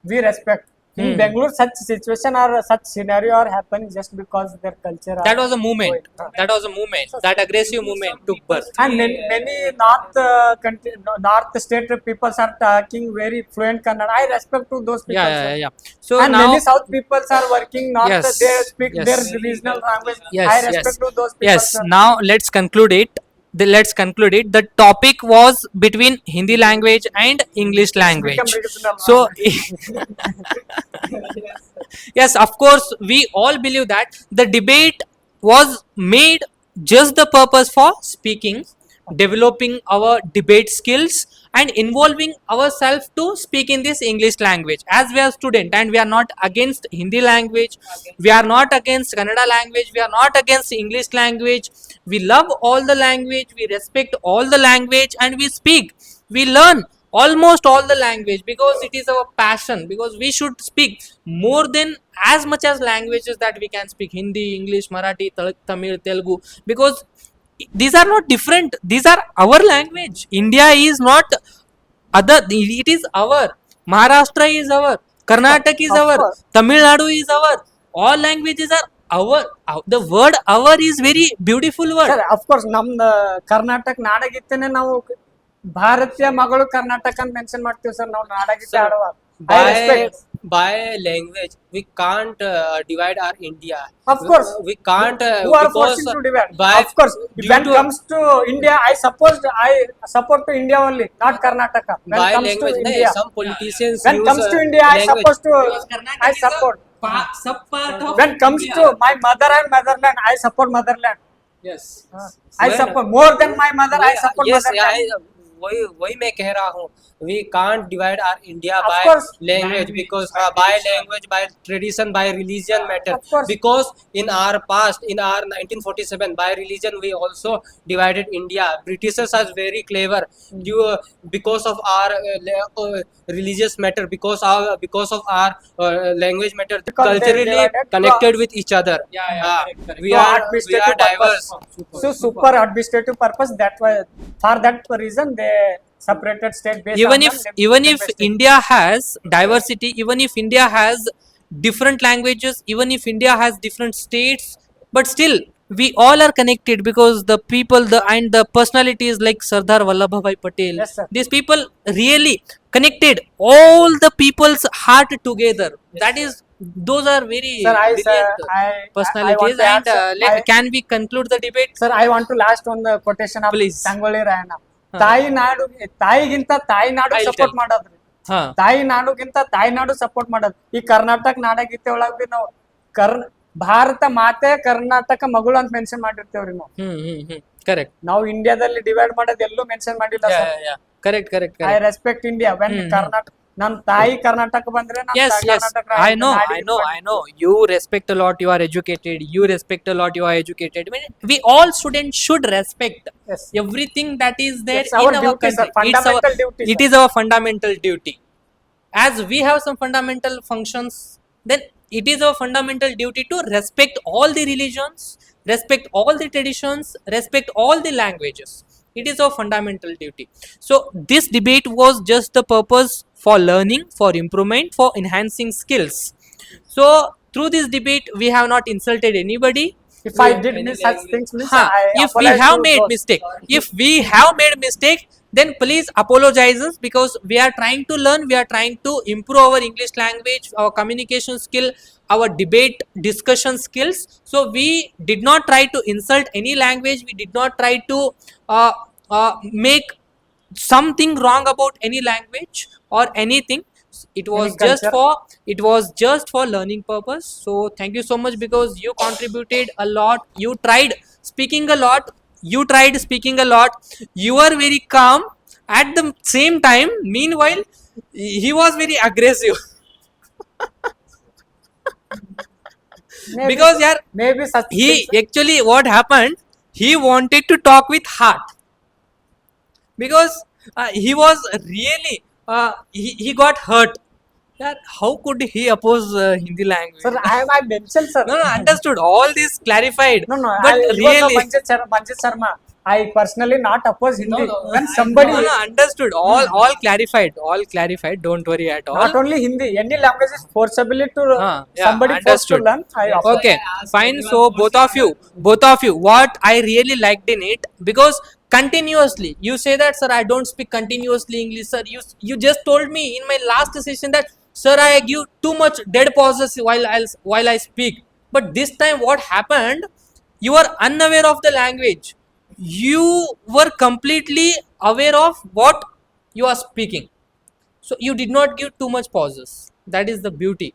we respect. In Bangalore such situation or such scenario are happening just because their culture are That was a movement. going. That was a movement. That aggressive movement took birth. And many north state people are talking very fluent Kannada. I respect to those people. sir. Yeah. So And now, many south peoples are working north. Yes, They speak yes. their regional language. yes, I respect to those people. yes. sir. Now let's conclude it. Let's conclude it. The topic was between Hindi language and English language. become regional So, yes, of course, we all believe that the debate was made just the purpose for speaking, developing our debate skills, and involving ourselves to speak in this English language. As we are student and we are not against Hindi language, we are not against Kannada language, we are not against English language. We love all the language, we respect all the language, and we speak. We learn almost all the language because it is our passion, because we should speak more than as much as languages that we can speak: Hindi, English, Marathi, Tamil, Telugu, because these are not different, these are our language. India is not other, it is our. Maharashtra is our, Karnataka is Of our, course. Tamil Nadu is our. All languages are our. The word our is very beautiful word. Sir of course ನಮ್ದು ಕರ್ನಾಟಕ ನಾಡಗೀತೆನೆ ನಾವು ಭಾರತೀಯ ಮಗಳು ಕರ್ನಾಟಕ ಅಂತ mention ಮಾಡ್ತೀವಿ sir ನಾವು ನಾಡಗೀತೆ ಆಡುವಾಗ I respect. by language we can't divide our India. Of course. We can't Who are because forcing to divide? by Of course, due when to- comes to India, I support to India only, not Karnataka. When by comes language to nahi, India, some politicians when use, comes to India, I language. supposed to, Because Karnataka I is a support. sub part of When comes India. to my mother and motherland, I support motherland. Yes. I When- support more than my mother. I support yes, motherland. वही मैं कह रहा हूँ, we can't divide our India Of by course. language, because by language, by tradition, by religion matter. Of course. Because in our past, in our 1947, by religion we also divided India. Britishers are very clever. Because of our religious matter, because of our language matter, Because they culturally divided connected with each other. correct. We So are administrative diverse. purpose. So super administrative purpose. That was for that reason they separated state based. Even on if them, even state if by state. India has diversity, even if India has different languages, even if India has different states, but still we all are connected because the people, the personalities like Sardar Vallabhbhai Patel, Yes, sir. these people really connected all the people's heart together. That is, those are very Sir, brilliant I personalities. want to add, And sir, I- can we conclude the debate? Sir, I want to last on the quotation of Please. Sangoli Rayana. ಹಾ. ತಾಯಿಗಿಂತ Tayinadu I'll support tell. ಮಾಡೋದ್ರಿ. ಹಾ. ತಾಯಿನಾಡುಗಿಂತ Tayinadu support ಮಾಡೋದು. ಈ ಕರ್ನಾಟಕ ನಾಡಗೀತೆ ಒಳಗ್ B ನಾವು ಭಾರತ ಮಾತೆ ಕರ್ನಾಟಕ ಮಗಳು ಅಂತ ಮೆನ್ಷನ್ ಮಾಡಿರ್ತೇವ್ರಿ ನಾವು. Correct. ನಾವು ಇಂಡಿಯಾದಲ್ಲಿ ಡಿವೈಡ್ ಮಾಡೋದು ಎಲ್ಲೂ ಮೆನ್ಷನ್ ಮಾಡಿಲ್ಲ sir. Correct. I respect India when Karnataka ನನ್ ತಾಯಿ ಕರ್ನಾಟಕ ಬಂದ್ರೆ ನನ್ Yes, ತಾಯಿ yes. Karnataka I know. ನಾಡಿಗೆ You respect a lot. You are educated. You respect a lot. You are educated. I mean, we all students should respect Yes. everything that is there It's our in our duty, sir. country. Fundamental duty, It sir. is our fundamental duty. As we have some fundamental functions, then it is our fundamental duty to respect all the religions, respect all the traditions, respect all the languages. It is our fundamental duty. So this debate was just the purpose for learning, for improvement, for enhancing skills. So through this debate we have not insulted anybody. If I did miss such things, means Huh. I If we apologize have to made those. mistake, if we have made mistake, then please apologize us, because we are trying to learn, we are trying to improve our English language, our communication skill, our debate discussion skills. So we did not try to insult any language, we did not try to make something wrong about any language or anything. It was Any culture. just for learning purpose. So thank you so much, because you contributed a lot, you tried speaking a lot, you were very calm at the same time. Meanwhile he was very aggressive. Maybe- Because yeah, maybe such he things. actually, what happened, he wanted to talk with heart, because he was really he got hurt. Yeah, how could he oppose Hindi language? Sir, I mentioned, sir. No, understood, all this clarified. No, But really, Manjit Sharma, I personally not oppose Hindi. No. When somebody, understood, all clarified, don't worry at all. not only Hindi, any language is forcibly to Yeah, somebody forced to understood. learn. I oppose. Okay, I asked fine. everyone So for both of you, what I really liked in it, because continuously you say that, sir, I don't speak continuously English, sir. You just told me in my last session that, sir, I give too much dead pauses while I speak. But this time what happened, you are unaware of the language, you were completely aware of what you are speaking. So you did not give too much pauses. That is the beauty.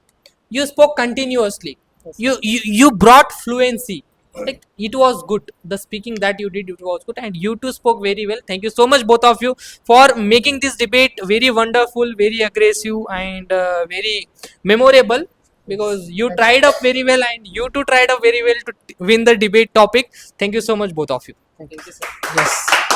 You spoke continuously. You brought fluency. Like, it was good. The speaking that you did, it was good, and you too spoke very well. Thank you so much, both of you, for making this debate very wonderful, very aggressive, and very memorable. Because you tried up very well, and you too tried up very well to win the debate topic. Thank you so much, both of you. Thank you, sir. Yes.